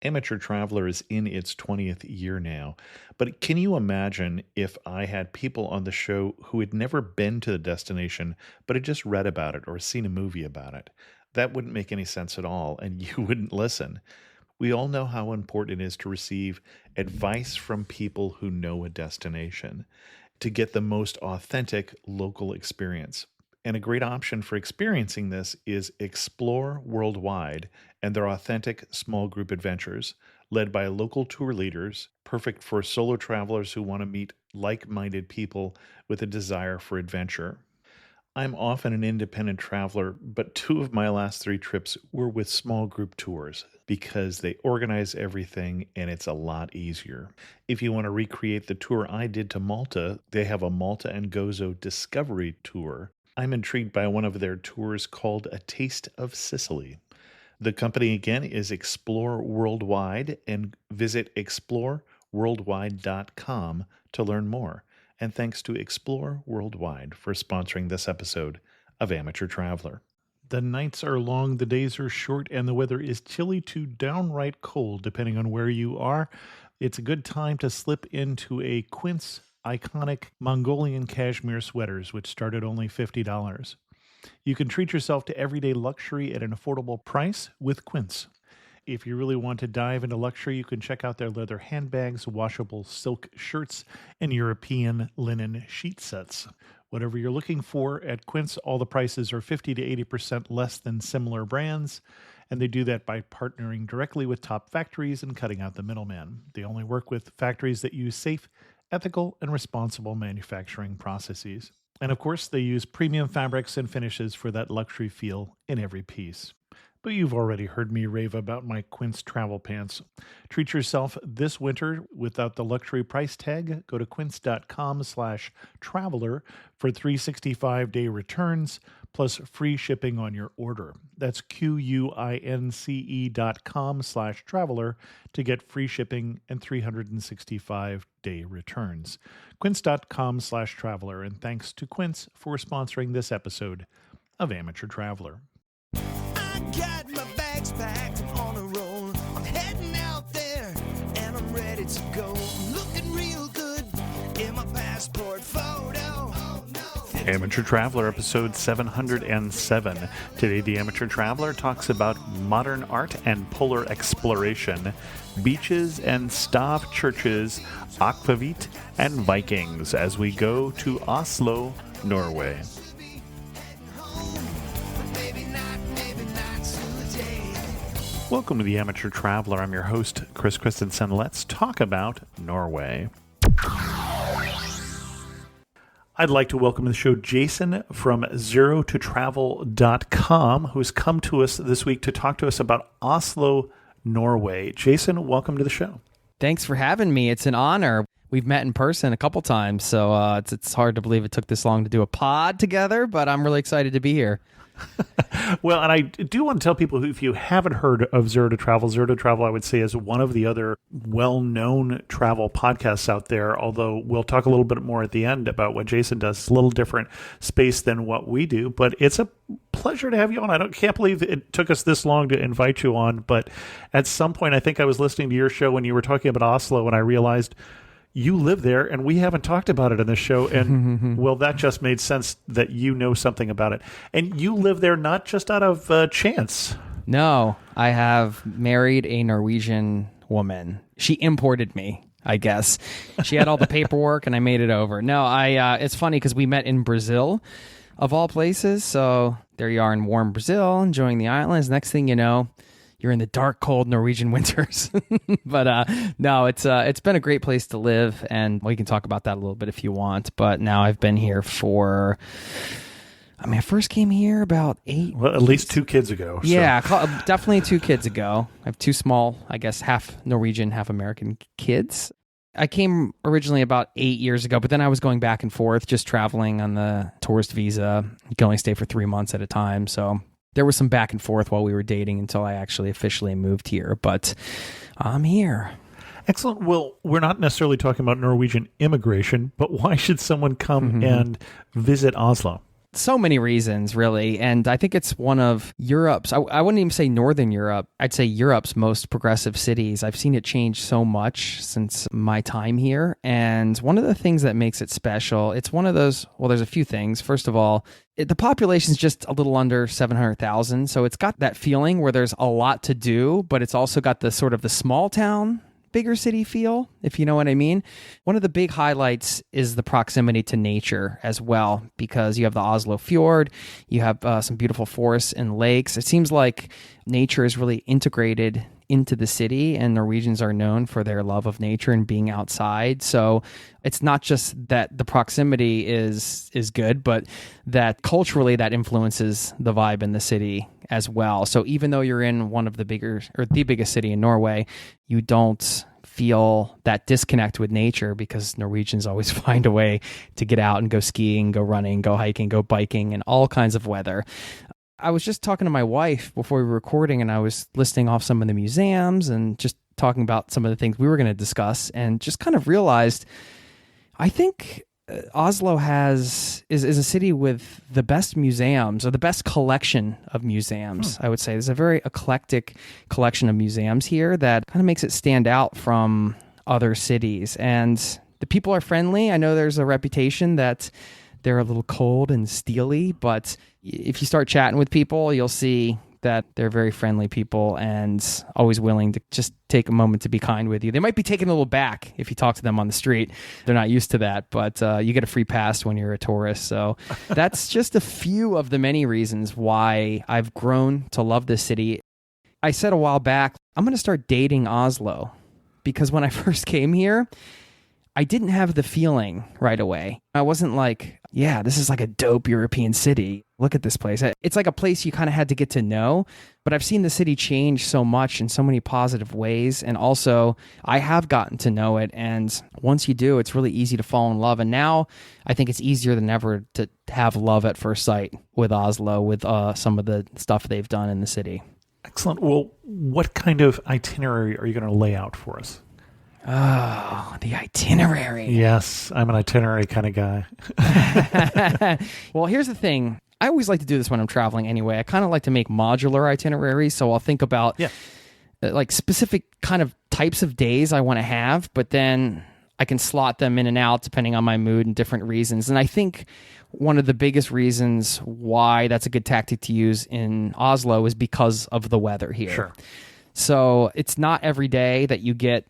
Amateur Traveler is in its 20th year now, but can you imagine if I had people on the show who had never been to the destination, but had just read about it or seen a movie about it? That wouldn't make any sense at all, and you wouldn't listen. We all know how important it is to receive advice from people who know a destination to get the most authentic local experience. And a great option for experiencing this is Explore Worldwide and their authentic small group adventures, led by local tour leaders, perfect for solo travelers who want to meet like minded people with a desire for adventure. I'm often an independent traveler, but two of my last three trips were with small group tours because they organize everything and it's a lot easier. If you want to recreate the tour I did to Malta, they have a Malta and Gozo Discovery Tour. I'm intrigued by one of their tours called A Taste of Sicily. The company again is Explore Worldwide, and visit exploreworldwide.com to learn more. And thanks to Explore Worldwide for sponsoring this episode of Amateur Traveler. The nights are long, the days are short, and the weather is chilly to downright cold, depending on where you are. It's a good time to slip into a Quince iconic Mongolian cashmere sweaters, which start at only $50. You can treat yourself to everyday luxury at an affordable price with Quince. If you really want to dive into luxury, you can check out their leather handbags, washable silk shirts, and European linen sheet sets. Whatever you're looking for at Quince, all the prices are 50 to 80% less than similar brands, and they do that by partnering directly with top factories and cutting out the middleman. They only work with factories that use safe, ethical, and responsible manufacturing processes. And of course, they use premium fabrics and finishes for that luxury feel in every piece. But you've already heard me rave about my Quince travel pants. Treat yourself this winter without the luxury price tag. Go to quince.com/traveler for 365-day returns plus free shipping on your order. That's QUINCE.com/traveler to get free shipping and 365-day returns. Quince.com/traveler. And thanks to Quince for sponsoring this episode of Amateur Traveler. Got my bags packed, I'm on a roll. I'm heading out there and I'm ready to go. I'm looking real good in my passport photo. Oh, no. Amateur Traveler, episode 707. Today, the Amateur Traveler talks about modern art and polar exploration, beaches and stav churches, akvavit, and Vikings as we go to Oslo, Norway. Welcome to the Amateur Traveler. I'm your host, Chris Christensen. Let's talk about Norway. I'd like to welcome to the show Jason from zerototravel.com, who's come to us this week to talk to us about Oslo, Norway. Jason, welcome to the show. Thanks for having me. It's an honor. We've met in person a couple times, so it's hard to believe it took this long to do a pod together, but I'm really excited to be here. Well, and I do want to tell people, if you haven't heard of Zero to Travel, I would say is one of the other well-known travel podcasts out there, although we'll talk a little bit more at the end about what Jason does. It's a little different space than what we do, but it's a pleasure to have you on. Can't believe it took us this long to invite you on, but at some point, I think I was listening to your show when you were talking about Oslo, and I realized you live there, and we haven't talked about it in the show. And, well, that just made sense that you know something about it. And you live there not just out of chance. No, I have married a Norwegian woman. She imported me, I guess. She had all the paperwork, and I made it over. No, it's funny because we met in Brazil, of all places. So there you are in warm Brazil, enjoying the islands. Next thing you know, you're in the dark, cold Norwegian winters. But no, it's been a great place to live, and we can talk about that a little bit if you want. But now I've been here I first came here about 8. Well, at least 2 kids ago. Yeah, definitely 2 kids ago. I have 2 small, I guess, half Norwegian, half American kids. I came originally about 8 years ago, but then I was going back and forth, just traveling on the tourist visa. You can only stay for 3 months at a time, so there was some back and forth while we were dating until I actually officially moved here, but I'm here. Excellent. Well, we're not necessarily talking about Norwegian immigration, but why should someone come and visit Oslo? So many reasons, really. And I think it's one of Europe's, I wouldn't even say Northern Europe, I'd say Europe's most progressive cities. I've seen it change so much since my time here. And one of the things that makes it special, it's one of those, well, there's a few things. First of all, the population's just a little under 700,000. So it's got that feeling where there's a lot to do, but it's also got the sort of the small town bigger city feel, if you know what I mean. One of the big highlights is the proximity to nature as well, because you have the Oslo Fjord, you have some beautiful forests and lakes. It seems like nature is really integrated into the city, and Norwegians are known for their love of nature and being outside. So it's not just that the proximity is good, but that culturally that influences the vibe in the city as well. So even though you're in one of the bigger, or the biggest city in Norway, you don't feel that disconnect with nature, because Norwegians always find a way to get out and go skiing, go running, go hiking, go biking, in all kinds of weather. I was just talking to my wife before we were recording, and I was listing off some of the museums and just talking about some of the things we were going to discuss, and just kind of realized, I think Oslo is a city with the best museums, or the best collection of museums, I would say. There's a very eclectic collection of museums here that kind of makes it stand out from other cities. And the people are friendly. I know there's a reputation that they're a little cold and steely, but if you start chatting with people, you'll see that they're very friendly people and always willing to just take a moment to be kind with you. They might be taken a little back if you talk to them on the street. They're not used to that, but you get a free pass when you're a tourist. So that's just a few of the many reasons why I've grown to love this city. I said a while back, I'm going to start dating Oslo, because when I first came here, I didn't have the feeling right away. I wasn't like, yeah, this is like a dope European city. Look at this place. It's like a place you kind of had to get to know, but I've seen the city change so much in so many positive ways. And also, I have gotten to know it. And once you do, it's really easy to fall in love. And now I think it's easier than ever to have love at first sight with Oslo, with some of the stuff they've done in the city. Excellent. Well, what kind of itinerary are you going to lay out for us? Oh, the itinerary. Yes, I'm an itinerary kind of guy. Well, here's the thing. I always like to do this when I'm traveling anyway. I kind of like to make modular itineraries. So I'll think about like specific kind of types of days I want to have, but then I can slot them in and out depending on my mood and different reasons. And I think one of the biggest reasons why that's a good tactic to use in Oslo is because of the weather here. Sure. So it's not every day that you get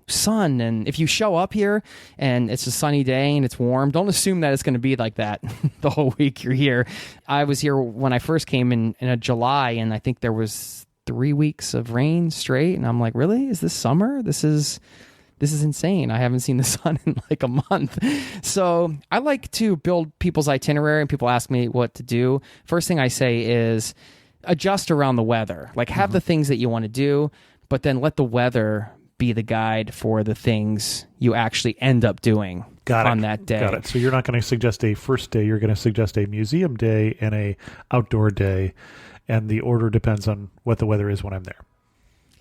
sun, and if you show up here and it's a sunny day and it's warm, don't assume that it's going to be like that the whole week you're here. I was here when I first came in a July, and I think there was 3 weeks of rain straight, and I'm like, really? Is this summer? This is insane. I haven't seen the sun in like a month. So I like to build people's itinerary, and people ask me what to do. First thing I say is adjust around the weather. Like have the things that you want to do, but then let the weather be the guide for the things you actually end up doing on that day. Got it. So you're not going to suggest a first day. You're going to suggest a museum day and a outdoor day, and the order depends on what the weather is when I'm there.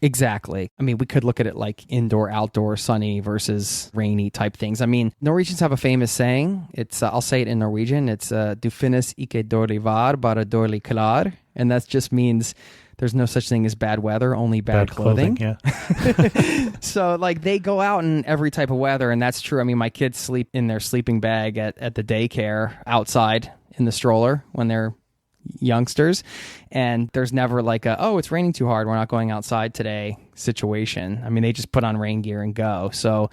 Exactly. I mean, we could look at it like indoor, outdoor, sunny versus rainy type things. I mean, Norwegians have a famous saying. It's I'll say it in Norwegian. It's du finnes ikke dårlig vær, bare dårlig klær. And that just means there's no such thing as bad weather, only bad clothing. Yeah. So like they go out in every type of weather, and that's true. I mean, my kids sleep in their sleeping bag at the daycare outside in the stroller when they're youngsters, and there's never like it's raining too hard, we're not going outside today situation. I mean, they just put on rain gear and go. So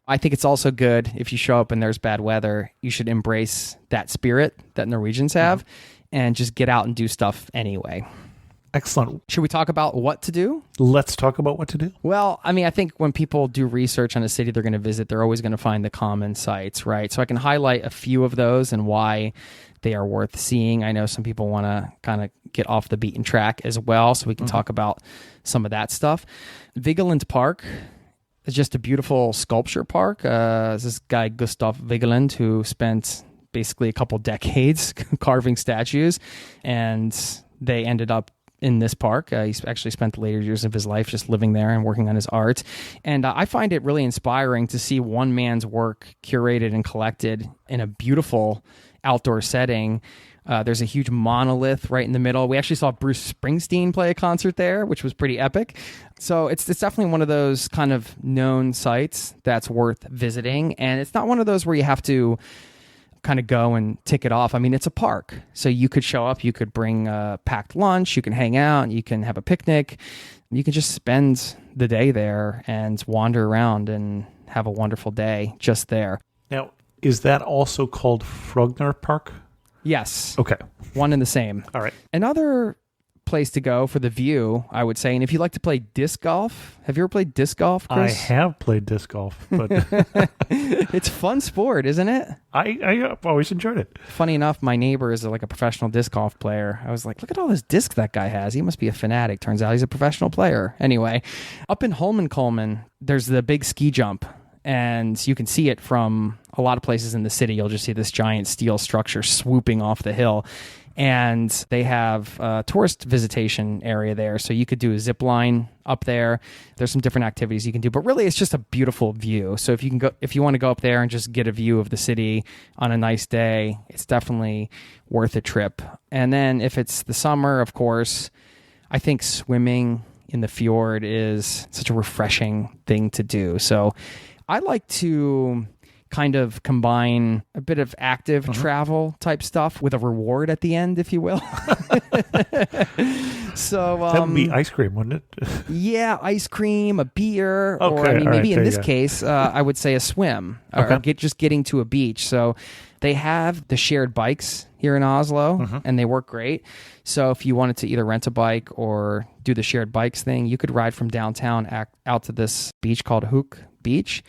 I think it's also good if you show up and there's bad weather, you should embrace that spirit that Norwegians have and just get out and do stuff anyway. Excellent. Should we talk about what to do? Let's talk about what to do. Well, I mean, I think when people do research on a city they're going to visit, they're always going to find the common sites, right? So I can highlight a few of those and why they are worth seeing. I know some people want to kind of get off the beaten track as well, so we can talk about some of that stuff. Vigeland Park is just a beautiful sculpture park. This guy, Gustav Vigeland, who spent basically a couple decades carving statues, and they ended up in this park. He's actually spent the later years of his life just living there and working on his art. And I find it really inspiring to see one man's work curated and collected in a beautiful outdoor setting There's a huge monolith right in the middle. We actually saw Bruce Springsteen play a concert there, which was pretty epic. So it's definitely one of those kind of known sites that's worth visiting. And it's not one of those where you have to kind of go and tick it off. I mean, it's a park. So you could show up, you could bring a packed lunch, you can hang out, you can have a picnic. You can just spend the day there and wander around and have a wonderful day just there. Now, is that also called Frogner Park? Yes. Okay. One and the same. All right. Another place to go for the view, I would say, and if you like to play disc golf, have you ever played disc golf, Chris? I have played disc golf, but It's fun sport, isn't it? I've always enjoyed it. Funny enough, my neighbor is like a professional disc golf player. I was like, look at all this disc that guy has. He must be a fanatic. Turns out he's a professional player. Anyway, up in Holmenkollen, there's the big ski jump. And you can see it from a lot of places in the city. You'll just see this giant steel structure swooping off the hill. And they have a tourist visitation area there. So you could do a zip line up there. There's some different activities you can do. But really, it's just a beautiful view. So if you want to go up there and just get a view of the city on a nice day, it's definitely worth a trip. And then if it's the summer, of course, I think swimming in the fjord is such a refreshing thing to do. So I like to kind of combine a bit of active travel type stuff with a reward at the end, if you will. So That would be ice cream, wouldn't it? yeah, ice cream, a beer, or Okay, I mean, all right, maybe in there this you go. case, I would say a swim or Okay. just getting to a beach. So they have the shared bikes here in Oslo, and they work great. So if you wanted to either rent a bike or do the shared bikes thing, you could ride from downtown out to this beach called Hook Beach.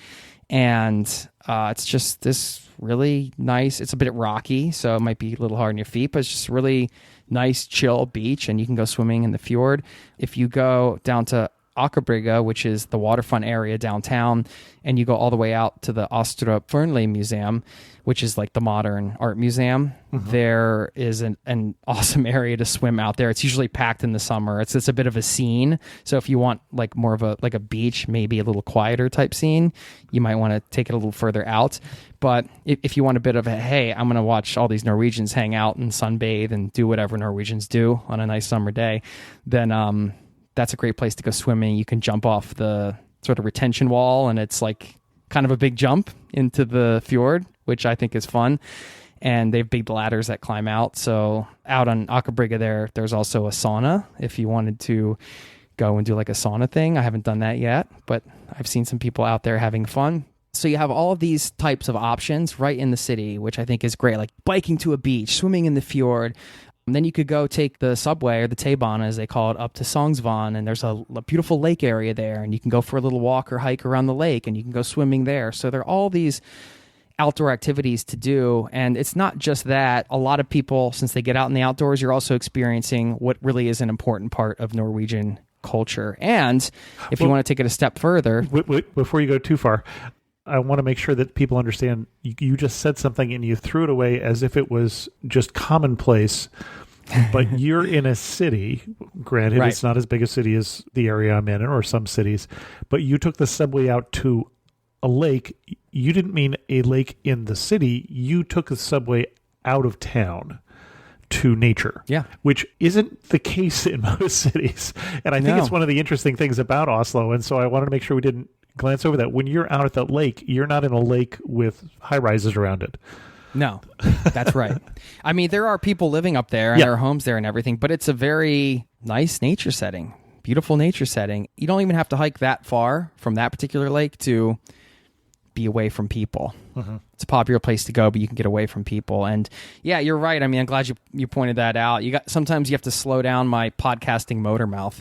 And it's just this really nice, it's a bit rocky, so it might be a little hard on your feet, but it's just really nice, chill beach, and you can go swimming in the fjord. If you go down to Akerbrygge, which is the waterfront area downtown, and you go all the way out to the Astrup Fearnley Museum, which is like the modern art museum, there is an awesome area to swim out there. It's usually packed in the summer. It's a bit of a scene. So if you want like more of a beach, maybe a little quieter type scene, you might want to take it a little further out. But if you want a bit of a, hey, I'm going to watch all these Norwegians hang out and sunbathe and do whatever Norwegians do on a nice summer day, then that's a great place to go swimming. You can jump off the sort of retention wall, and it's like kind of a big jump into the fjord, which I think is fun. And they have big ladders that climb out. So out on Akerbrygge there's also a sauna if you wanted to go and do like a sauna thing. I haven't done that yet, but I've seen some people out there having fun. So you have all of these types of options right in the city, which I think is great, like biking to a beach, swimming in the fjord. And then you could go take the subway or the T-Bahn, as they call it, up to Sognsvann, and there's a beautiful lake area there, and you can go for a little walk or hike around the lake, and you can go swimming there. So there are all these outdoor activities to do, and it's not just that. A lot of people, since they get out in the outdoors, you're also experiencing what really is an important part of Norwegian culture. And if you want to take it a step further... Wait, before you go too far, I want to make sure that people understand you just said something and you threw it away as if it was just commonplace, but you're in a city, granted Right. it's not as big a city as the area I'm in or some cities, but you took the subway out to a lake. You didn't mean a lake in the city. You took the subway out of town to nature, which isn't the case in most cities. And I think it's one of the interesting things about Oslo. And so I wanted to make sure we didn't glance over that. When you're out at that lake, you're not in a lake with high rises around it. No, that's right. I mean, there are people living up there and there are homes there and everything, but it's a very nice nature setting, beautiful nature setting. You don't even have to hike that far from that particular lake to be away from people. It's a popular place to go, but you can get away from people. And yeah, you're right. I mean, I'm glad you pointed that out. Sometimes you have to slow down my podcasting motor mouth.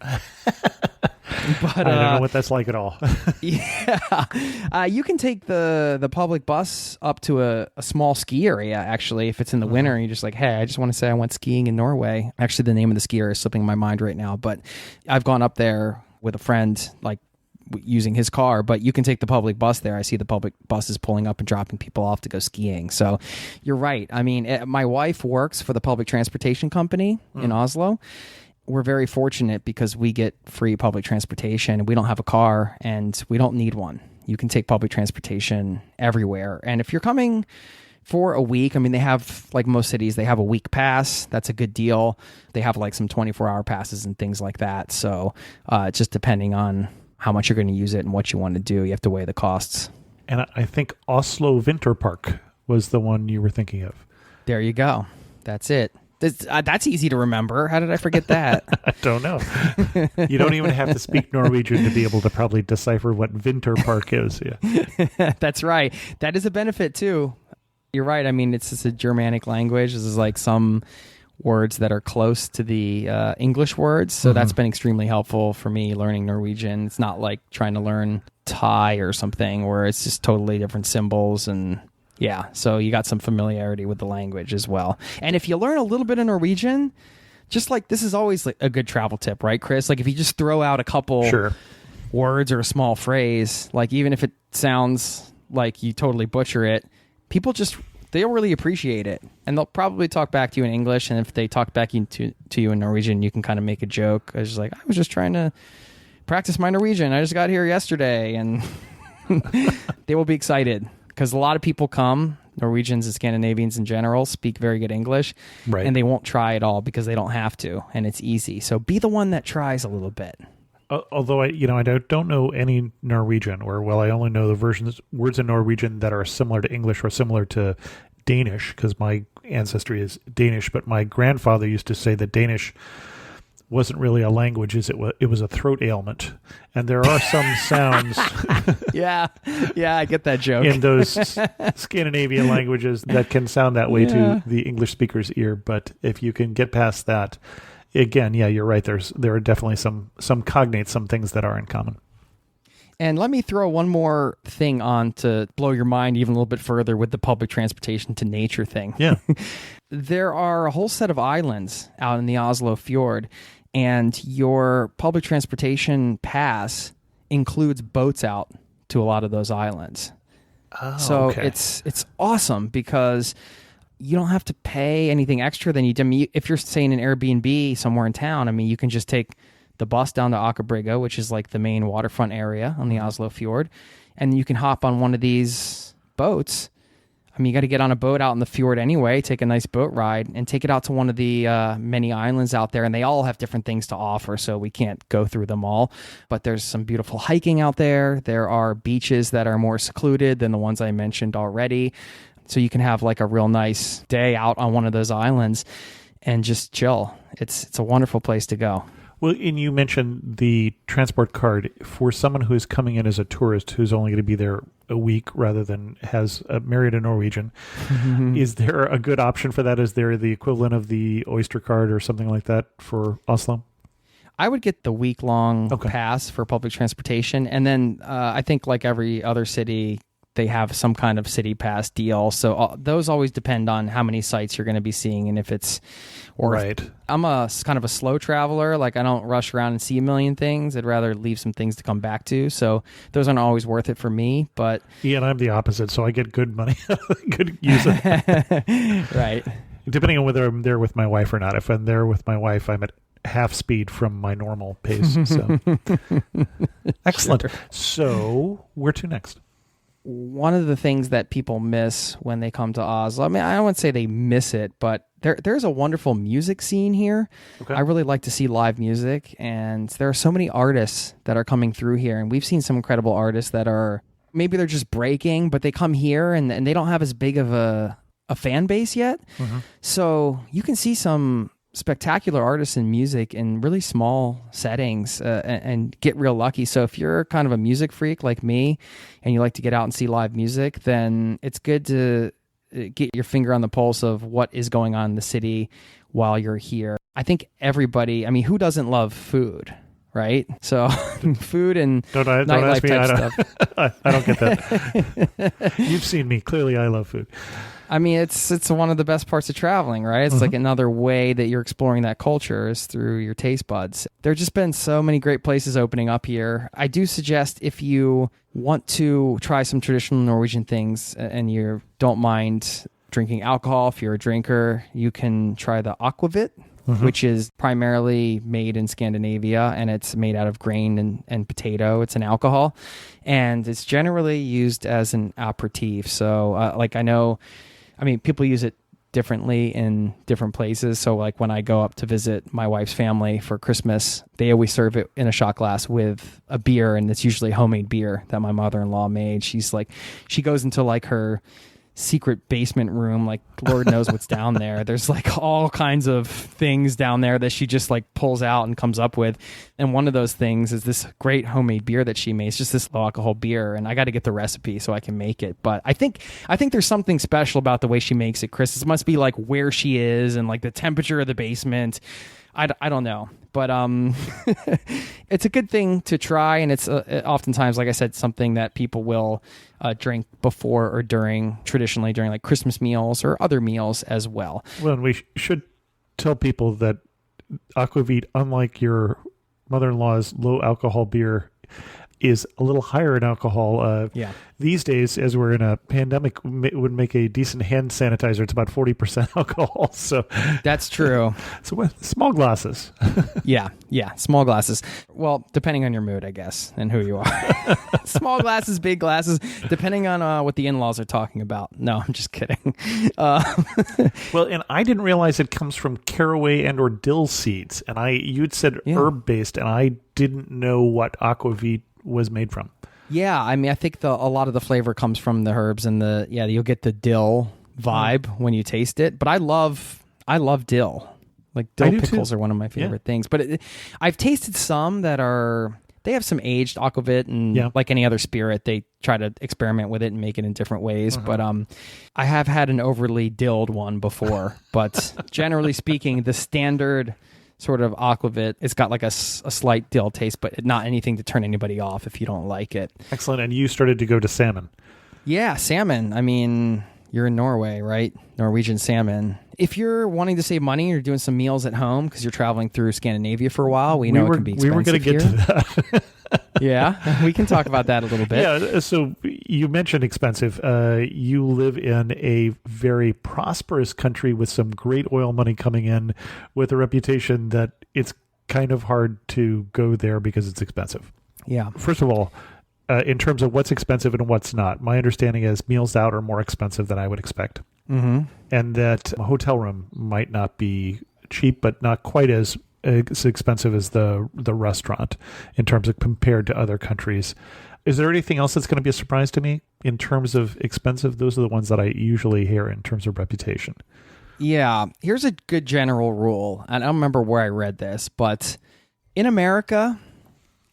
But I don't know what that's like at all. yeah, you can take the public bus up to a small ski area, actually, if it's in the winter and you're just like, hey, I just want to say I went skiing in Norway. Actually, the name of the ski area is slipping my mind right now, but I've gone up there with a friend, like using his car, but you can take the public bus there. I see the public buses pulling up and dropping people off to go skiing. So you're right. I mean, my wife works for the public transportation company in Oslo. We're very fortunate because we get free public transportation and we don't have a car and we don't need one. You can take public transportation everywhere. And if you're coming for a week. I mean, they have, like most cities, they have a week pass. That's a good deal. They have like some 24-hour passes and things like that. So just depending on how much you're going to use it and what you want to do, you have to weigh the costs. And I think Oslo Vinterpark was the one you were thinking of. There you go. That's it. That's easy to remember. How did I forget that? I don't know. You don't even have to speak Norwegian to be able to probably decipher what Vinterpark is. Yeah. That's right. That is a benefit too. You're right. I mean, it's just a Germanic language. This is like some words that are close to the English words. So that's been extremely helpful for me learning Norwegian. It's not like trying to learn Thai or something where it's just totally different symbols and yeah, so you got some familiarity with the language as well. And if you learn a little bit of Norwegian, just like this is always like a good travel tip, right, Chris? Like if you just throw out a couple words or a small phrase, like even if it sounds like you totally butcher it, people they'll really appreciate it. And they'll probably talk back to you in English. And if they talk back to you in Norwegian, you can kind of make a joke. I was just trying to practice my Norwegian. I just got here yesterday. And they will be excited. Because a lot of people come, Norwegians and Scandinavians in general, speak very good English, and they won't try at all because they don't have to, and it's easy. So be the one that tries a little bit. Although I don't know any Norwegian, I only know the words in Norwegian that are similar to English or similar to Danish, because my ancestry is Danish. But my grandfather used to say that Danish wasn't really a language; it was a throat ailment, and there are some sounds. yeah, I get that joke. In those Scandinavian languages that can sound that way to the English speaker's ear, but if you can get past that, again, you're right. There are definitely some cognates, some things that are in common. And let me throw one more thing on to blow your mind even a little bit further with the public transportation to nature thing. Yeah. There are a whole set of islands out in the Oslo Fjord, and your public transportation pass includes boats out to a lot of those islands. Oh, so okay. It's awesome because you don't have to pay anything extra than you do. I mean, if you're staying in an Airbnb somewhere in town, I mean, you can just take the bus down to Aker Brygge, which is like the main waterfront area on the Oslo Fjord, and you can hop on one of these boats. I mean, you got to get on a boat out in the fjord anyway, take a nice boat ride, and take it out to one of the many islands out there, and they all have different things to offer, so we can't go through them all. But there's some beautiful hiking out there. There are beaches that are more secluded than the ones I mentioned already, so you can have like a real nice day out on one of those islands and just chill. It's a wonderful place to go. Well, and you mentioned the transport card for someone who's coming in as a tourist who's only going to be there a week rather than has married a Norwegian. Is there a good option for that? Is there the equivalent of the Oyster card or something like that for Oslo? I would get the week-long pass for public transportation. And then I think like every other city, they have some kind of city pass deal. So those always depend on how many sites you're going to be seeing and if it's right. I'm a kind of a slow traveler. Like I don't rush around and see a million things. I'd rather leave some things to come back to. So those aren't always worth it for me. But yeah, and I'm the opposite. So I get good money, good use of it. Right. Depending on whether I'm there with my wife or not. If I'm there with my wife, I'm at half speed from my normal pace. So excellent. Sure. So where to next? One of the things that people miss when they come to Oslo, I mean, I wouldn't say they miss it, but there's a wonderful music scene here. Okay. I really like to see live music, and there are so many artists that are coming through here, and we've seen some incredible artists that are, maybe they're just breaking, but they come here, and they don't have as big of a fan base yet. Mm-hmm. So you can see some spectacular artists in music in really small settings and get real lucky. So if you're kind of a music freak like me and you like to get out and see live music, then it's good to get your finger on the pulse of what is going on in the city while you're here. I think everybody, I mean, who doesn't love food, right? So food and nightlife type stuff. I don't get that. You've seen me. Clearly I love food. I mean, it's one of the best parts of traveling, right? It's like another way that you're exploring that culture is through your taste buds. There have just been so many great places opening up here. I do suggest if you want to try some traditional Norwegian things and you don't mind drinking alcohol, if you're a drinker, you can try the aquavit, which is primarily made in Scandinavia, and it's made out of grain and potato. It's an alcohol, and it's generally used as an aperitif. So, like I know I mean, people use it differently in different places. So like when I go up to visit my wife's family for Christmas, they always serve it in a shot glass with a beer, and it's usually homemade beer that my mother-in-law made. She goes into like her secret basement room, like Lord knows what's down there. There's like all kinds of things down there that she just like pulls out and comes up with. And one of those things is this great homemade beer that she makes, just this low alcohol beer. And I got to get the recipe so I can make it. But I think there's something special about the way she makes it, Chris. It must be like where she is and like the temperature of the basement. I don't know, but it's a good thing to try, and it's oftentimes, like I said, something that people will drink before or traditionally during like Christmas meals or other meals as well. Well, and we should tell people that aquavit, unlike your mother-in-law's low alcohol beer, is a little higher in alcohol. These days, as we're in a pandemic, would make a decent hand sanitizer. It's about 40% alcohol. So that's true. So small glasses. Yeah, small glasses. Well, depending on your mood, I guess, and who you are. Small glasses, big glasses, depending on what the in-laws are talking about. No, I'm just kidding. Well, and I didn't realize it comes from caraway and or dill seeds. And you'd said herb-based, and I didn't know what aquavit was made from. Yeah, I mean, I think a lot of the flavor comes from the herbs and you'll get the dill vibe when you taste it. But I love dill. Like dill pickles are one of my favorite things. But I've tasted some that they have some aged aquavit, and like any other spirit, they try to experiment with it and make it in different ways. But I have had an overly dilled one before. But generally speaking, the standard sort of aquavit, it's got like a slight dill taste, but not anything to turn anybody off if you don't like it. Excellent. And you started to go to salmon. Yeah, salmon. I mean, you're in Norway, right? Norwegian salmon. If you're wanting to save money, you're doing some meals at home because you're traveling through Scandinavia for a while. We know it can be expensive. We were going to get to that. Yeah, we can talk about that a little bit. Yeah, so you mentioned expensive. You live in a very prosperous country with some great oil money coming in, with a reputation that it's kind of hard to go there because it's expensive. Yeah. First of all, in terms of what's expensive and what's not, my understanding is meals out are more expensive than I would expect. Mm-hmm. And that a hotel room might not be cheap, but not quite as expensive as the restaurant in terms of compared to other countries. Is there anything else that's going to be a surprise to me in terms of expensive? Those are the ones that I usually hear in terms of reputation. Yeah. Here's a good general rule. And I don't remember where I read this, but in America,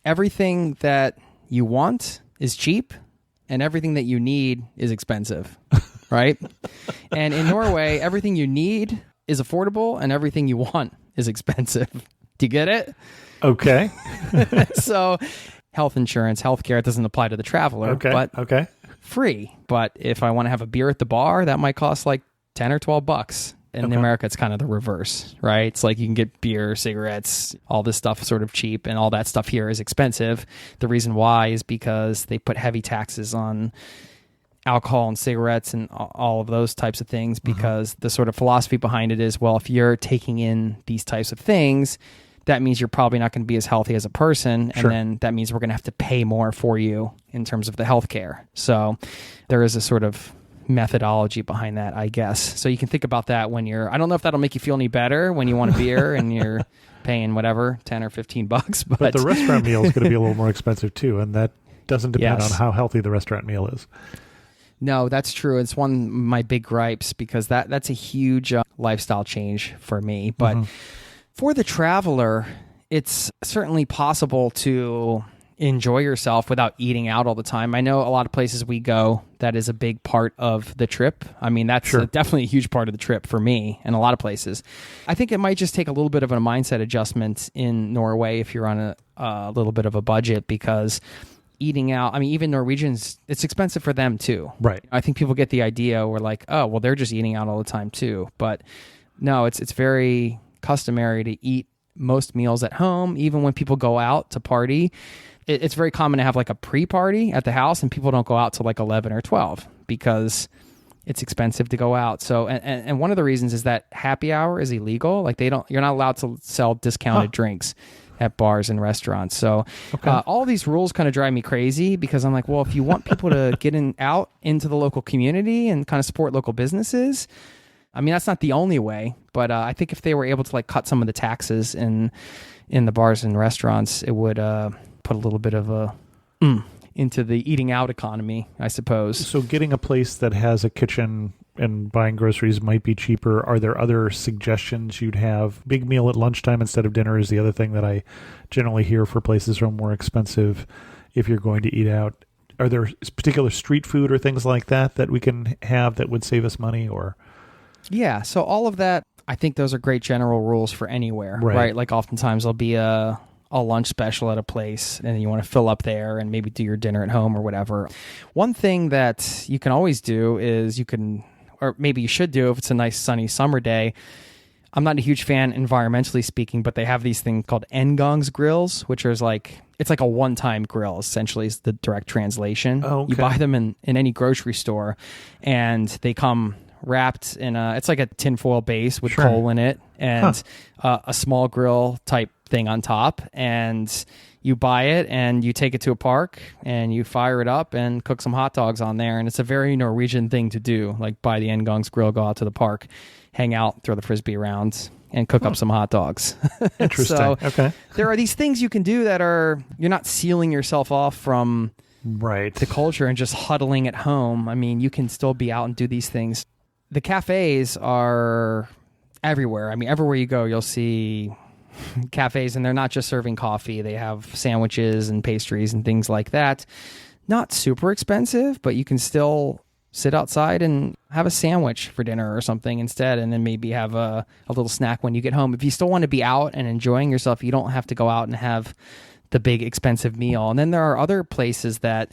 everything that you want is cheap and everything that you need is expensive, right? And in Norway, everything you need is affordable and everything you want is expensive. Do you get it? Okay. So health insurance, healthcare, it doesn't apply to the traveler, but free. But if I want to have a beer at the bar, that might cost like 10 or 12 bucks. In America, it's kind of the reverse, right? It's like you can get beer, cigarettes, all this stuff sort of cheap, and all that stuff here is expensive. The reason why is because they put heavy taxes on alcohol and cigarettes and all of those types of things, because the sort of philosophy behind it is, well, if you're taking in these types of things, that means you're probably not going to be as healthy as a person, and then that means we're going to have to pay more for you in terms of the healthcare. So there is a sort of methodology behind that, I guess. So you can think about that when I don't know if that'll make you feel any better when you want a beer and you're paying whatever, 10 or 15 bucks. But the restaurant meal is going to be a little more expensive too, and that doesn't depend on how healthy the restaurant meal is. No, that's true. It's one of my big gripes because that's a huge lifestyle change for me. But for the traveler, it's certainly possible to enjoy yourself without eating out all the time. I know a lot of places we go, that is a big part of the trip. I mean, that's definitely a huge part of the trip for me in a lot of places. I think it might just take a little bit of a mindset adjustment in Norway if you're on a little bit of a budget, because eating out, I mean, even Norwegians, it's expensive for them too. Right. I think people get the idea, we're like, oh, well, they're just eating out all the time too. But no, it's very customary to eat most meals at home, even when people go out to party. It's very common to have like a pre-party at the house, and people don't go out till like 11 or 12 because it's expensive to go out. So, and one of the reasons is that happy hour is illegal. Like you're not allowed to sell discounted drinks at bars and restaurants. So all these rules kind of drive me crazy because I'm like, well, if you want people to get out into the local community and kind of support local businesses, I mean, that's not the only way, but I think if they were able to like cut some of the taxes in the bars and restaurants, it would put a little bit of a into the eating out economy, I suppose. So getting a place that has a kitchen and buying groceries might be cheaper. Are there other suggestions you'd have? Big meal at lunchtime instead of dinner is the other thing that I generally hear for places that are more expensive if you're going to eat out. Are there particular street food or things like that that we can have that would save us money? Or yeah, so all of that, I think those are great general rules for anywhere, right? Like oftentimes there'll be a lunch special at a place and you want to fill up there and maybe do your dinner at home or whatever. One thing that you can always do is or maybe you should do if it's a nice sunny summer day. I'm not a huge fan environmentally speaking, but they have these things called engongs grills, which is it's like a one-time grill, essentially is the direct translation. Oh, okay. You buy them in any grocery store and they come wrapped in it's like a tinfoil base with coal in it and a small grill type thing on top, and you buy it and you take it to a park and you fire it up and cook some hot dogs on there. And it's a very Norwegian thing to do, like buy the Engongs grill, go out to the park, hang out, throw the Frisbee around and cook up some hot dogs. Interesting. So okay. There are these things you can do that you're not sealing yourself off from the culture and just huddling at home. I mean, you can still be out and do these things. The cafes are everywhere. I mean, everywhere you go, you'll see cafes, and they're not just serving coffee. They have sandwiches and pastries and things like that. Not super expensive, but you can still sit outside and have a sandwich for dinner or something instead, and then maybe have a little snack when you get home. If you still want to be out and enjoying yourself, you don't have to go out and have the big expensive meal. And then there are other places that,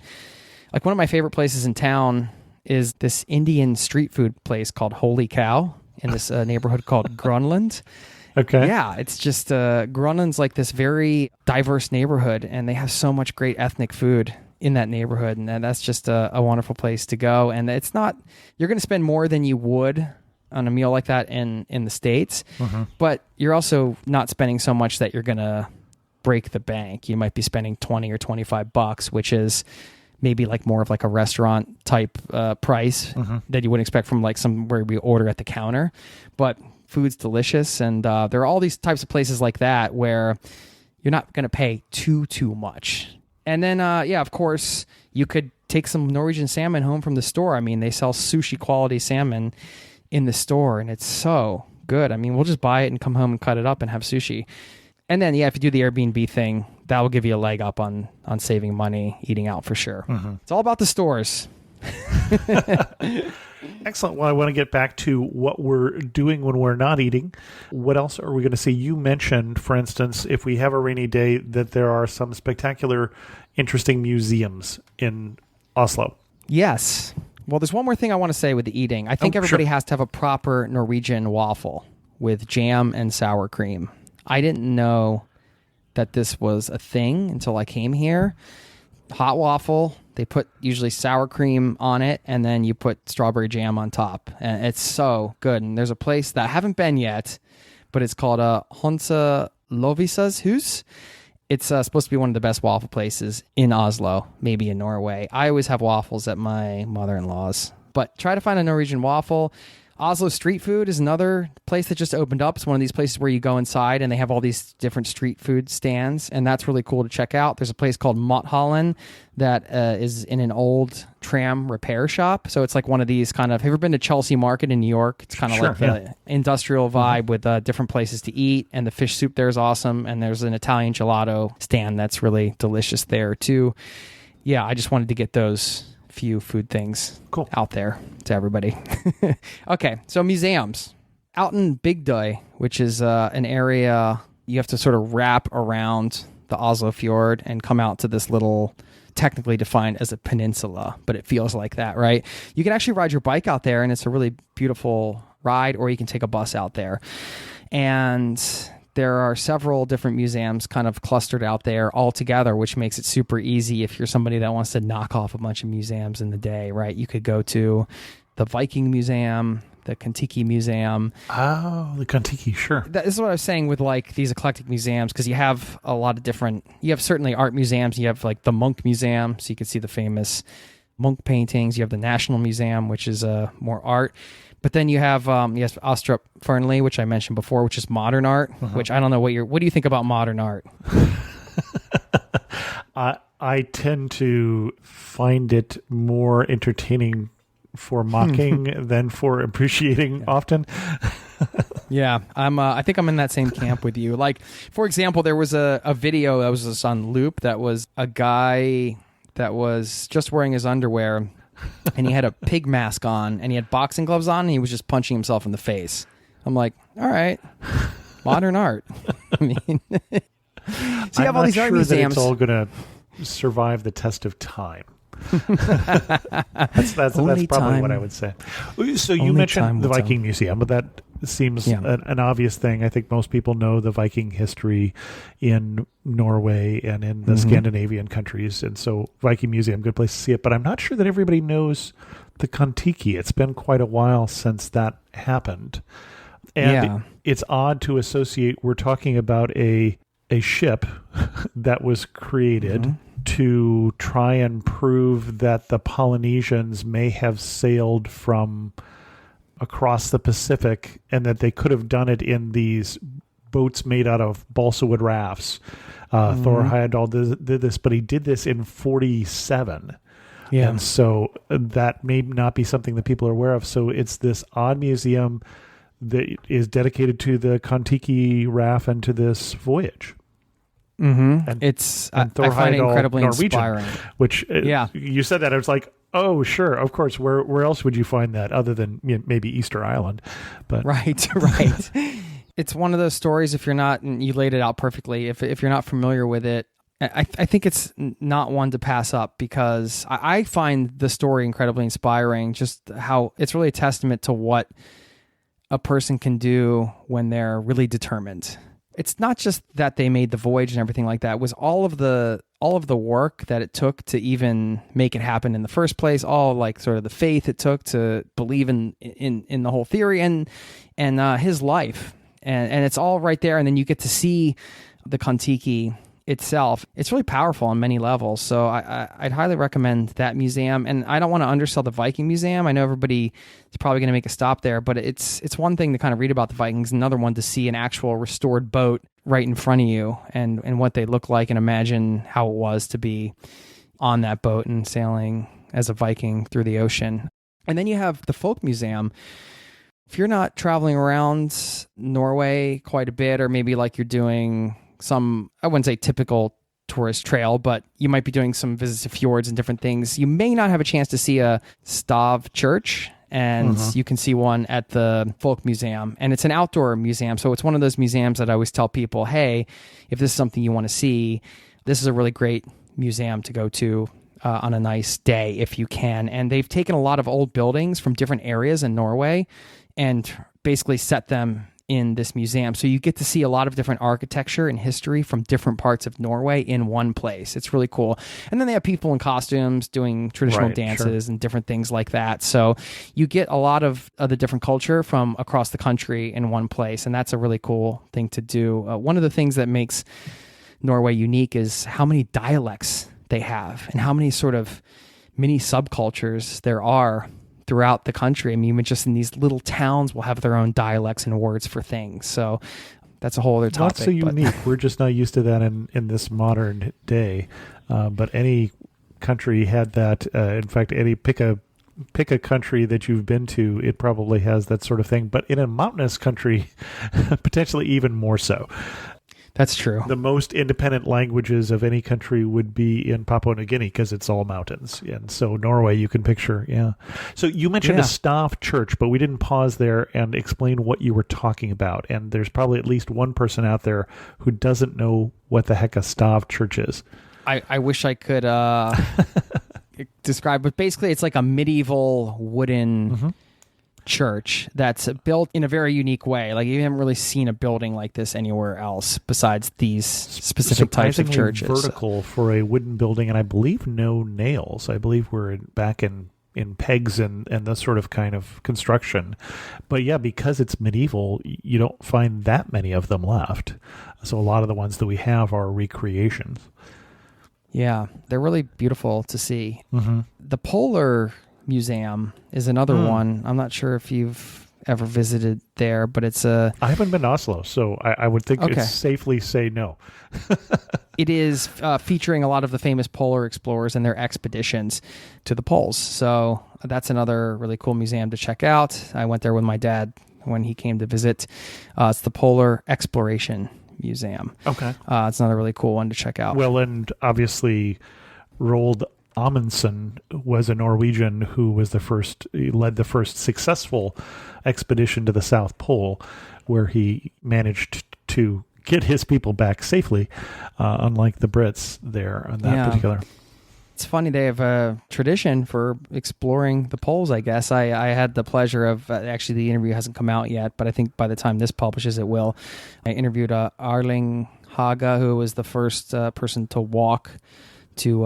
like one of my favorite places in town is this Indian street food place called Holy Cow in this neighborhood called Grunland. Okay. Yeah, it's just Grunland's like this very diverse neighborhood, and they have so much great ethnic food in that neighborhood, and that's just a wonderful place to go. And it's not, you're going to spend more than you would on a meal like that in the States, but you're also not spending so much that you're going to break the bank. You might be spending $20 or $25, which is maybe like more of like a restaurant type price that you wouldn't expect from like somewhere we order at the counter, but food's delicious. And there are all these types of places like that where you're not going to pay too much. And then, of course, you could take some Norwegian salmon home from the store. I mean, they sell sushi quality salmon in the store, and it's so good. I mean, we'll just buy it and come home and cut it up and have sushi. And then, if you do the Airbnb thing, that will give you a leg up on saving money, eating out for sure. It's all about the stores. Excellent. Well, I want to get back to what we're doing when we're not eating. What else are we going to see? You mentioned, for instance, if we have a rainy day, that there are some spectacular, interesting museums in Oslo. Yes. Well, there's one more thing I want to say with the eating. I think everybody has to have a proper Norwegian waffle with jam and sour cream. I didn't know that this was a thing until I came here. Hot waffle, they put usually sour cream on it, and then you put strawberry jam on top. And it's so good. And there's a place that I haven't been yet, but it's called Hansa Lovisa's Hus. It's supposed to be one of the best waffle places in Oslo, maybe in Norway. I always have waffles at my mother-in-law's. But try to find a Norwegian waffle. Oslo Street Food is another place that just opened up. It's one of these places where you go inside and they have all these different street food stands, and that's really cool to check out. There's a place called Motthallen that is in an old tram repair shop. So it's like one of these kind of, have you ever been to Chelsea Market in New York? It's kind of like the industrial vibe with different places to eat, and the fish soup there is awesome, and there's an Italian gelato stand that's really delicious there too. Yeah, I just wanted to get those few food things out there to everybody. Okay, so museums. Out in Bygdøy, which is an area you have to sort of wrap around the Oslo Fjord and come out to this little, technically defined as a peninsula, but it feels like that, right? You can actually ride your bike out there, and it's a really beautiful ride, or you can take a bus out there. And there are several different museums kind of clustered out there all together, which makes it super easy if you're somebody that wants to knock off a bunch of museums in the day, right? You could go to the Viking Museum, the Kontiki Museum. Oh, the Kontiki, sure. This is what I was saying with like these eclectic museums, because you have a lot of different, you have certainly art museums. You have like the Munch Museum, so you can see the famous Munch paintings. You have the National Museum, which is more art. But then you have yes, Astrup Fearnley, which I mentioned before, which is modern art, which I don't know what do you think about modern art? I tend to find it more entertaining for mocking than for appreciating often. Yeah, I think I'm in that same camp with you. Like, for example, there was a video that was just on loop that was a guy that was just wearing his underwear, and he had a pig mask on, and he had boxing gloves on, and he was just punching himself in the face. I'm like, all right, modern art. I mean, so you have all these art museums. That it's all going to survive the test of time. that's probably what I would say. So you mentioned the Viking Museum, but that seems an obvious thing. I think most people know the Viking history in Norway and in the Scandinavian countries, and so Viking Museum, good place to see it. But I'm not sure that everybody knows the Kontiki. It's been quite a while since that happened, and it's odd to associate. We're talking about a ship that was created to try and prove that the Polynesians may have sailed from across the Pacific, and that they could have done it in these boats made out of balsa wood rafts. Thor Heyerdahl did this, but he did this in 47. Yeah. And so that may not be something that people are aware of. So it's this odd museum that is dedicated to the Kontiki raft and to this voyage. Mm-hmm. And I find it incredibly inspiring. Which you said that, I was like, oh, sure, of course. Where else would you find that other than maybe Easter Island? But right. It's one of those stories. If you're not, and you laid it out perfectly. If you're not familiar with it, I think it's not one to pass up, because I find the story incredibly inspiring. Just how it's really a testament to what a person can do when they're really determined. It's not just that they made the voyage and everything like that. It was all of the work that it took to even make it happen in the first place. All like sort of the faith it took to believe in the whole theory and his life, and it's all right there. And then you get to see the Kontiki itself. It's really powerful on many levels. So I'd highly recommend that museum. And I don't want to undersell the Viking Museum. I know everybody is probably going to make a stop there, but it's one thing to kind of read about the Vikings, another one to see an actual restored boat right in front of you and what they look like, and imagine how it was to be on that boat and sailing as a Viking through the ocean. And then you have the Folk Museum. If you're not traveling around Norway quite a bit, or maybe like you're doing some, I wouldn't say typical tourist trail, but you might be doing some visits to fjords and different things, you may not have a chance to see a Stav church, and you can see one at the Folk Museum. And it's an outdoor museum, so it's one of those museums that I always tell people, hey, if this is something you want to see, this is a really great museum to go to on a nice day if you can. And they've taken a lot of old buildings from different areas in Norway and basically set them in this museum. So you get to see a lot of different architecture and history from different parts of Norway in one place. It's really cool. And then they have people in costumes doing traditional dances and different things like that. So you get a lot of the different culture from across the country in one place. And that's a really cool thing to do. One of the things that makes Norway unique is how many dialects they have and how many sort of mini subcultures there are throughout the country. I mean, even just in these little towns will have their own dialects and words for things. So that's a whole other topic. Not so unique. We're just not used to that in this modern day. But any country had that. In fact, pick a country that you've been to, it probably has that sort of thing. But in a mountainous country, potentially even more so. That's true. The most independent languages of any country would be in Papua New Guinea because it's all mountains. And so Norway, you can picture, So you mentioned a Stav church, but we didn't pause there and explain what you were talking about. And there's probably at least one person out there who doesn't know what the heck a Stav church is. I wish I could describe, but basically it's like a medieval wooden church that's built in a very unique way. Like, you haven't really seen a building like this anywhere else besides these specific types of churches. Vertical for a wooden building, and I believe no nails. I believe we're back in in pegs and the sort of kind of construction. But yeah, because it's medieval, you don't find that many of them left. So a lot of the ones that we have are recreations. Yeah, they're really beautiful to see. Mm-hmm. The Polar Museum is another one. I'm not sure if you've ever visited there, but it's I haven't been to Oslo, so I would think Okay. it's safely say no. It is featuring a lot of the famous polar explorers and their expeditions to the poles. So that's another really cool museum to check out. I went there with my dad when he came to visit. It's the Polar Exploration Museum. Okay. It's another really cool one to check out. Well, and obviously, Roald Amundsen was a Norwegian who was he led the first successful expedition to the South Pole, where he managed to get his people back safely, unlike the Brits there on that particular. It's funny, they have a tradition for exploring the poles, I guess. I had the pleasure of, actually the interview hasn't come out yet, but I think by the time this publishes it will. I interviewed Arling Haga, who was the first person to walk to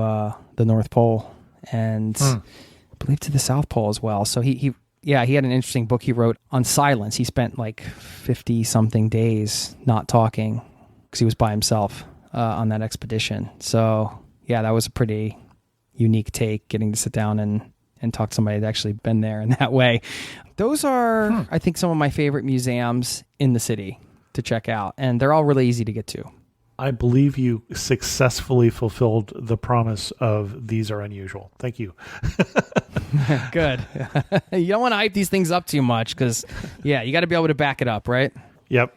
the North Pole and I believe to the South Pole as well. So he had an interesting book he wrote on silence. He spent like 50-something days not talking because he was by himself on that expedition. So yeah, that was a pretty unique take, getting to sit down and talk to somebody that's actually been there in that way. Those are, I think, some of my favorite museums in the city to check out, and they're all really easy to get to. I believe you successfully fulfilled the promise of these are unusual. Thank you. Good. You don't want to hype these things up too much because, yeah, you got to be able to back it up, right? Yep.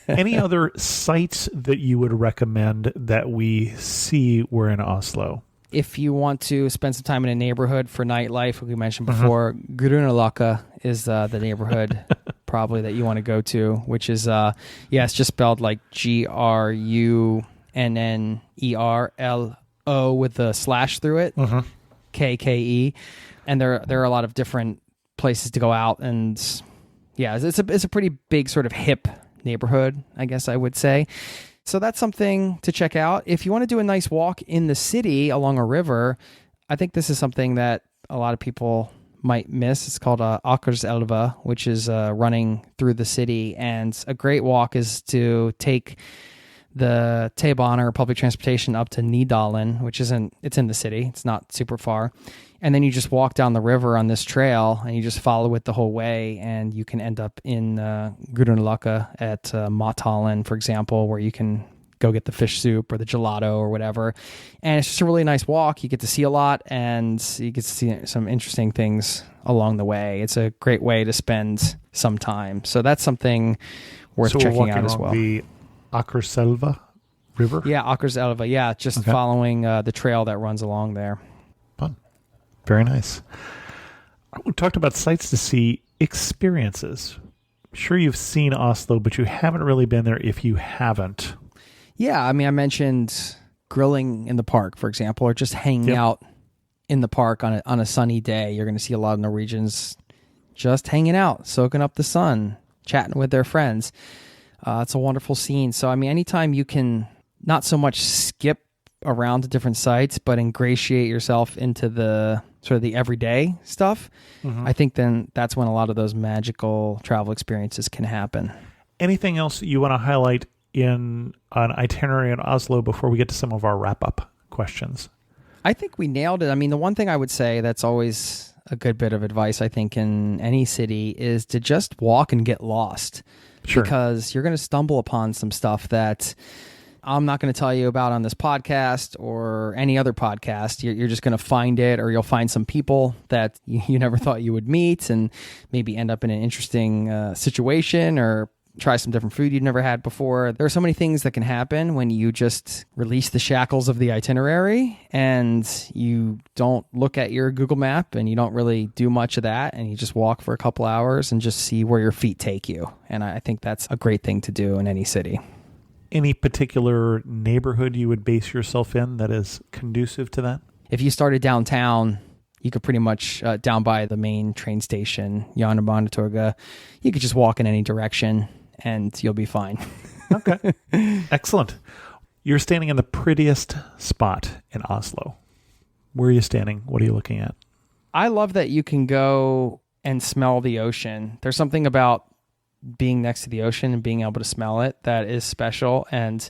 Any other sites that you would recommend that we see were in Oslo? If you want to spend some time in a neighborhood for nightlife, like we mentioned before, Grünerløkka is the neighborhood probably that you want to go to, which is, it's just spelled like Grunnerlo with a slash through it, KKE. And there are a lot of different places to go out. And yeah, it's a pretty big sort of hip neighborhood, I guess I would say. So that's something to check out. If you want to do a nice walk in the city along a river, I think this is something that a lot of people might miss. It's called Akerselva, which is running through the city. And a great walk is to take the T-Bane or public transportation up to Nydalen, it's in the city. It's not super far. And then you just walk down the river on this trail and you just follow it the whole way. And you can end up in Grünerløkka at Mathallen, for example, where you can go get the fish soup or the gelato or whatever. And it's just a really nice walk. You get to see a lot and you get to see some interesting things along the way. It's a great way to spend some time. So that's something worth checking out as well. The Akerselva River? Yeah, Akerselva. Yeah, just following the trail that runs along there. Fun. Very nice. We talked about sites to see, experiences. Sure, you've seen Oslo, but you haven't really been there if you haven't. Yeah, I mean, I mentioned grilling in the park, for example, or just hanging out in the park on a sunny day. You're going to see a lot of Norwegians just hanging out, soaking up the sun, chatting with their friends. It's a wonderful scene. So, I mean, anytime you can not so much skip around to different sites, but ingratiate yourself into the sort of the everyday stuff, I think then that's when a lot of those magical travel experiences can happen. Anything else you want to highlight in an itinerary in Oslo before we get to some of our wrap-up questions? I think we nailed it. I mean, the one thing I would say that's always a good bit of advice, I think, in any city is to just walk and get lost. Sure. Because you're going to stumble upon some stuff that I'm not going to tell you about on this podcast or any other podcast. You're just going to find it, or you'll find some people that you never thought you would meet and maybe end up in an interesting situation, or try some different food you've never had before. There are so many things that can happen when you just release the shackles of the itinerary and you don't look at your Google map and you don't really do much of that, and you just walk for a couple hours and just see where your feet take you. And I think that's a great thing to do in any city. Any particular neighborhood you would base yourself in that is conducive to that? If you started downtown, you could pretty much, down by the main train station, Jernbanetorget, you could just walk in any direction and you'll be fine. Okay. Excellent. You're standing in the prettiest spot in Oslo. Where are you standing? What are you looking at? I love that you can go and smell the ocean. There's something about being next to the ocean and being able to smell it that is special. And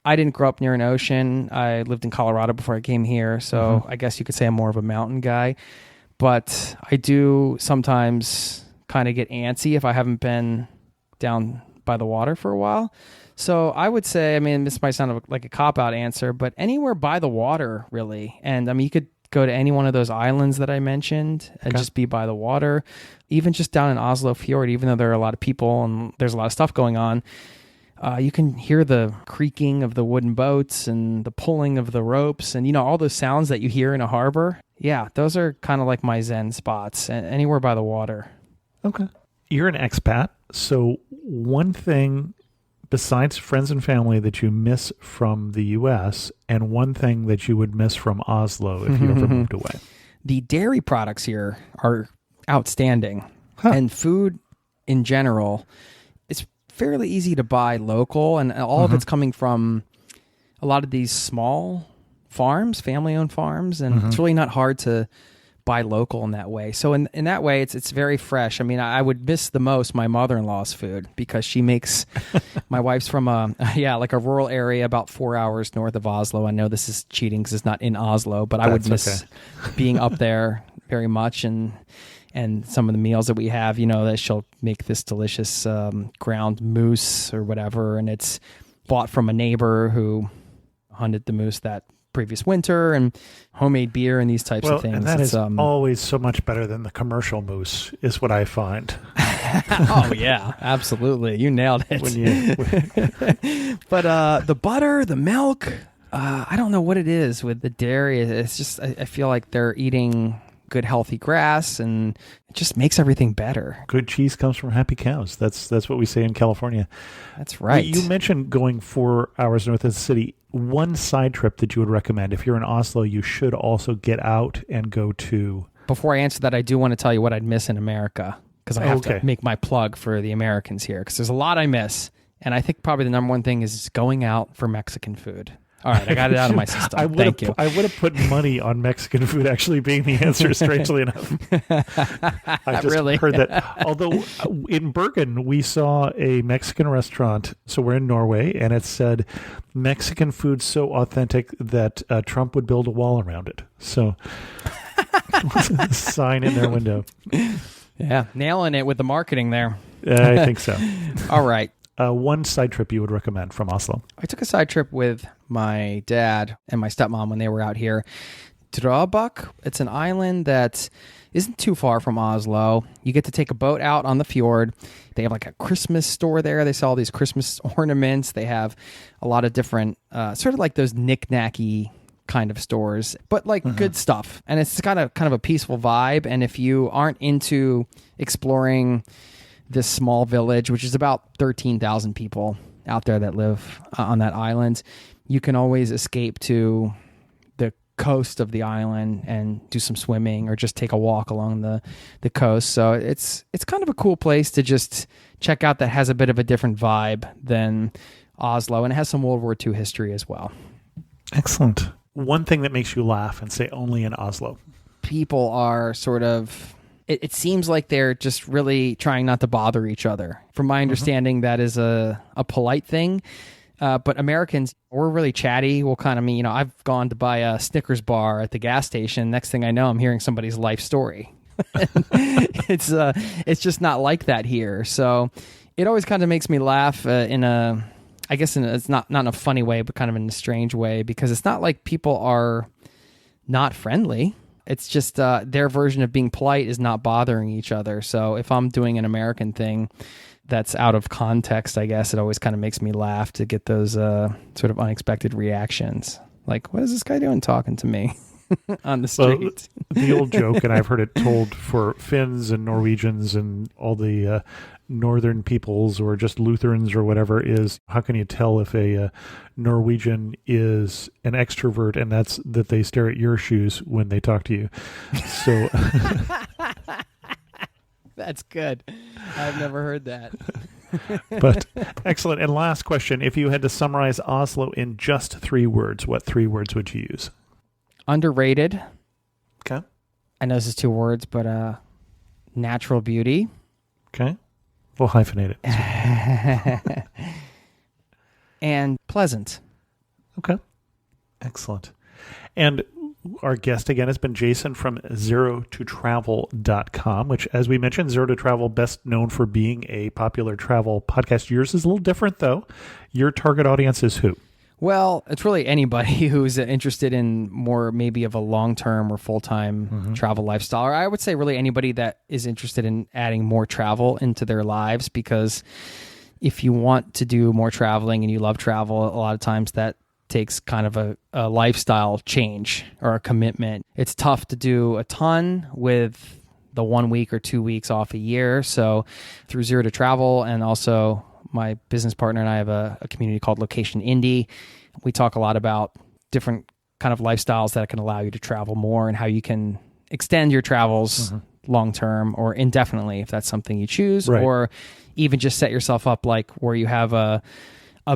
I didn't grow up near an ocean. I lived in Colorado before I came here. So I guess you could say I'm more of a mountain guy. But I do sometimes kind of get antsy if I haven't been down by the water for a while. So I would say, I mean, this might sound like a cop-out answer, but anywhere by the water, really. And I mean, you could go to any one of those islands that I mentioned and just be by the water. Even just down in Oslo Fjord, even though there are a lot of people and there's a lot of stuff going on, you can hear the creaking of the wooden boats and the pulling of the ropes and, all those sounds that you hear in a harbor. Yeah, those are kind of like my Zen spots, anywhere by the water. Okay. You're an expat, so one thing besides friends and family that you miss from the U.S. and one thing that you would miss from Oslo if you ever moved away. The dairy products here are outstanding. And food in general, it's fairly easy to buy local, and all of it's coming from a lot of these small farms, family-owned farms, and it's really not hard to buy local in that way. So in that way, it's very fresh. I mean, I would miss the most my mother-in-law's food because she makes, my wife's from like a rural area about 4 hours north of Oslo. I know this is cheating because it's not in Oslo, but I would miss being up there very much. And some of the meals that we have, that she'll make this delicious ground moose or whatever. And it's bought from a neighbor who hunted the moose that previous winter, and homemade beer and these types of things. And that is always so much better than the commercial moose, is what I find. Oh yeah, absolutely. You nailed it. But the butter, the milk, I don't know what it is with the dairy. It's just, I feel like they're eating good, healthy grass, and it just makes everything better. Good cheese comes from happy cows. That's what we say in California. That's right. You mentioned going 4 hours north of the city. One side trip that you would recommend, if you're in Oslo, you should also get out and go to... Before I answer that, I do want to tell you what I'd miss in America, because I have to make my plug for the Americans here, because there's a lot I miss. And I think probably the number one thing is going out for Mexican food. All right, I got it out of my system. Thank you. I would have put money on Mexican food actually being the answer, strangely enough. I just heard that. Although in Bergen, we saw a Mexican restaurant. So we're in Norway, and it said, Mexican food so authentic that Trump would build a wall around it. So sign in their window. Yeah, nailing it with the marketing there. I think so. All right. One side trip you would recommend from Oslo? I took a side trip with my dad and my stepmom when they were out here. Drabak, it's an island that isn't too far from Oslo. You get to take a boat out on the fjord. They have like a Christmas store there. They sell all these Christmas ornaments. They have a lot of different, sort of like those knick-knacky kind of stores, but like good stuff. And it's got a kind of a peaceful vibe. And if you aren't into exploring this small village, which is about 13,000 people out there that live on that island, you can always escape to the coast of the island and do some swimming or just take a walk along the coast. So it's kind of a cool place to just check out that has a bit of a different vibe than Oslo, and it has some World War II history as well. Excellent. One thing that makes you laugh and say only in Oslo. People are sort of... It seems like they're just really trying not to bother each other. From my understanding, that is a polite thing. But Americans, we're really chatty. We'll kind of, I've gone to buy a Snickers bar at the gas station. Next thing I know, I'm hearing somebody's life story. It's just not like that here. So it always kind of makes me laugh it's not in a funny way, but kind of in a strange way, because it's not like people are not friendly. It's just their version of being polite is not bothering each other. So if I'm doing an American thing that's out of context, I guess it always kind of makes me laugh to get those sort of unexpected reactions. Like, what is this guy doing talking to me on the street? Well, the old joke, and I've heard it told for Finns and Norwegians and all the northern peoples or just Lutherans or whatever, is how can you tell if a Norwegian is an extrovert, and that's that they stare at your shoes when they talk to you. So that's good. I've never heard that. But excellent. And last question, if you had to summarize Oslo in just 3 words, what 3 words would you use? Underrated. Okay. I know this is 2 words, but natural beauty. Okay. We'll hyphenate it. And pleasant. Okay. Excellent. And our guest again has been Jason from zerototravel.com, which, as we mentioned, Zero to Travel, best known for being a popular travel podcast. Yours is a little different, though. Your target audience is who? Well, it's really anybody who's interested in more maybe of a long-term or full-time travel lifestyle. Or I would say really anybody that is interested in adding more travel into their lives, because if you want to do more traveling and you love travel, a lot of times that takes kind of a lifestyle change or a commitment. It's tough to do a ton with the 1 week or 2 weeks off a year. So through Zero to Travel, and also my business partner and I have a community called Location Indie. We talk a lot about different kind of lifestyles that can allow you to travel more and how you can extend your travels long-term or indefinitely if that's something you choose, Right. or even just set yourself up like where you have a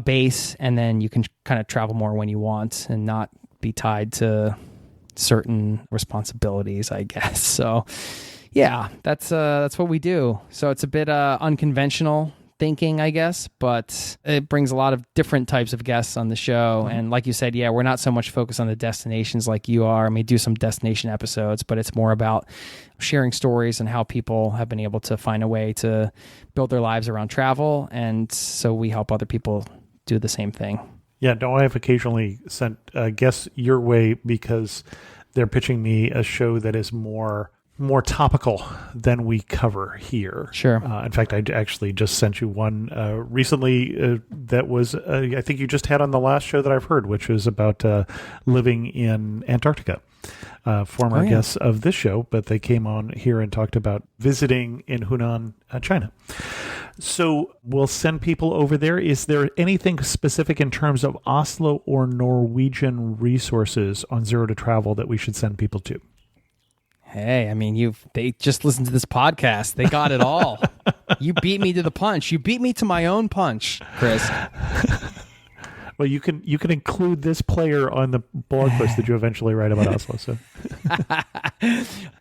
base and then you can kind of travel more when you want and not be tied to certain responsibilities, I guess. So yeah, that's what we do. So it's a bit unconventional thinking, I guess, but it brings a lot of different types of guests on the show. And like you said, yeah, we're not so much focused on the destinations like you are. I mean, do some destination episodes, but it's more about sharing stories and how people have been able to find a way to build their lives around travel. And so we help other people do the same thing. Yeah, no, I have occasionally sent guests your way because they're pitching me a show that is more topical than we cover here. Sure. In fact, I actually just sent you one recently that was, I think you just had on the last show that I've heard, which was about living in Antarctica. Former guests of this show, but they came on here and talked about visiting in Hunan, China. So we'll send people over there. Is there anything specific in terms of Oslo or Norwegian resources on Zero to Travel that we should send people to? Hey, I mean, they just listened to this podcast. They got it all. You beat me to the punch. You beat me to my own punch, Chris. Well, you can include this player on the blog post that you eventually write about Oslo. So,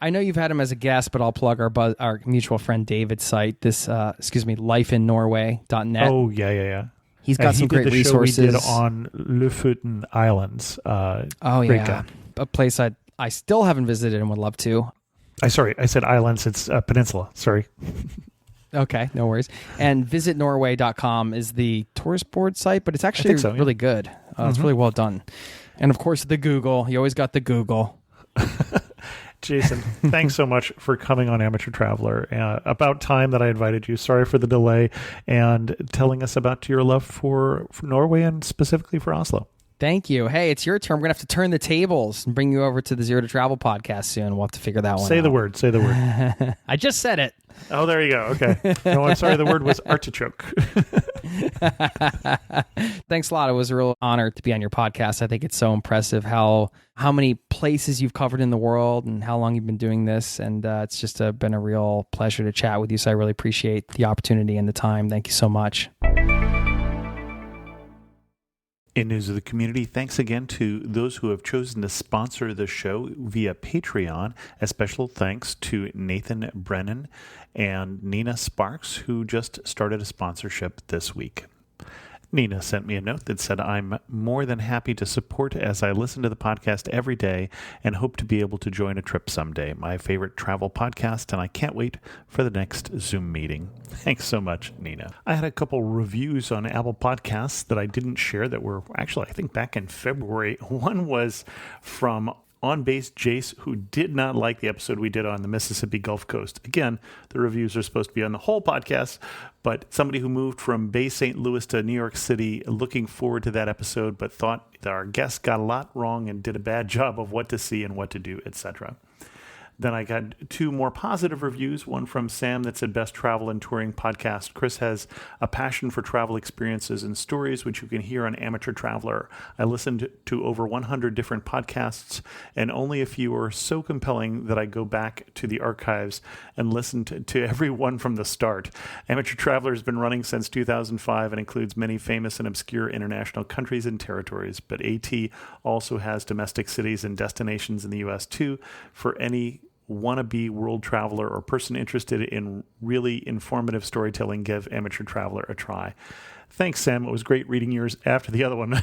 I know you've had him as a guest, but I'll plug our mutual friend David's site. This, lifeinnorway.net. oh yeah. He's got some great resources. He did on Lofoten Islands. Oh great yeah, guy. a place I still haven't visited and would love to. I said islands. It's a peninsula. Sorry. Okay, no worries. And visitnorway.com is the tourist board site, but it's actually really good. It's really well done. And of course, the Google. You always got the Google. Jason, thanks so much for coming on Amateur Traveler. About time that I invited you. Sorry for the delay, and telling us about your love for Norway and specifically for Oslo. Thank you. Hey, it's your turn. We're going to have to turn the tables and bring you over to the Zero to Travel podcast soon. We'll have to figure that one out. Say the word. I just said it. Oh, there you go. Okay. No, I'm sorry. The word was artichoke. Thanks a lot. It was a real honor to be on your podcast. I think it's so impressive how many places you've covered in the world and how long you've been doing this. And it's just been a real pleasure to chat with you. So I really appreciate the opportunity and the time. Thank you so much. In news of the community, thanks again to those who have chosen to sponsor the show via Patreon. A special thanks to Nathan Brennan and Nina Sparks, who just started a sponsorship this week. Nina sent me a note that said, I'm more than happy to support as I listen to the podcast every day and hope to be able to join a trip someday. My favorite travel podcast, and I can't wait for the next Zoom meeting. Thanks so much, Nina. I had a couple reviews on Apple Podcasts that I didn't share that were actually, I think, back in February. One was from On Base Jace, who did not like the episode we did on the Mississippi Gulf Coast. Again, the reviews are supposed to be on the whole podcast, but somebody who moved from Bay St. Louis to New York City looking forward to that episode, but thought that our guest got a lot wrong and did a bad job of what to see and what to do, etc. Then I got two more positive reviews, one from Sam that said, best travel and touring podcast. Chris has a passion for travel experiences and stories, which you can hear on Amateur Traveler. I listened to over 100 different podcasts, and only a few are so compelling that I go back to the archives and listen to every one from the start. Amateur Traveler has been running since 2005 and includes many famous and obscure international countries and territories, but AT also has domestic cities and destinations in the U.S. too, for any wannabe world traveler or person interested in really informative storytelling, give Amateur Traveler a try. Thanks, Sam. It was great reading yours after the other one.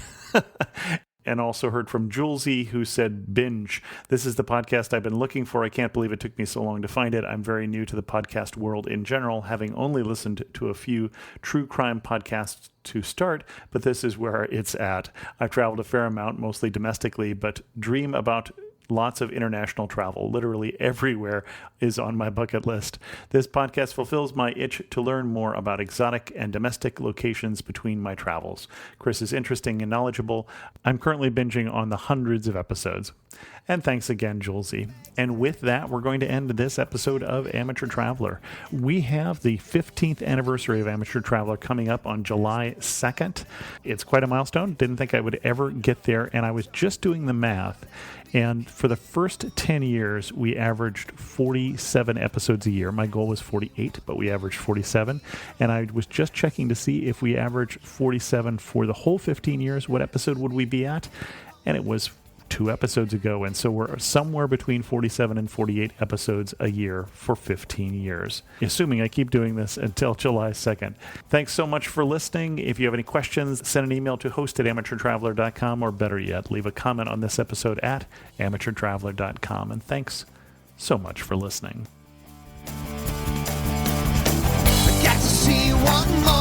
And also heard from Julesy, who said, binge. This is the podcast I've been looking for. I can't believe it took me so long to find it. I'm very new to the podcast world in general, having only listened to a few true crime podcasts to start, but this is where it's at. I've traveled a fair amount, mostly domestically, but dream about lots of international travel. Literally everywhere is on my bucket list. This podcast fulfills my itch to learn more about exotic and domestic locations between my travels. Chris is interesting and knowledgeable. I'm currently binging on the hundreds of episodes. And thanks again, Julesy. And with that, we're going to end this episode of Amateur Traveler. We have the 15th anniversary of Amateur Traveler coming up on July 2nd. It's quite a milestone. Didn't think I would ever get there, and I was just doing the math. And for the first 10 years, we averaged 47 episodes a year. My goal was 48, but we averaged 47. And I was just checking to see if we averaged 47 for the whole 15 years, what episode would we be at? And it was 2 episodes ago. And so we're somewhere between 47 and 48 episodes a year for 15 years, assuming I keep doing this until July 2nd. Thanks so much for listening. If you have any questions, send an email to host@amateurtraveler.com, or better yet, leave a comment on this episode at amateurtraveler.com. And thanks so much for listening. I got to see one more.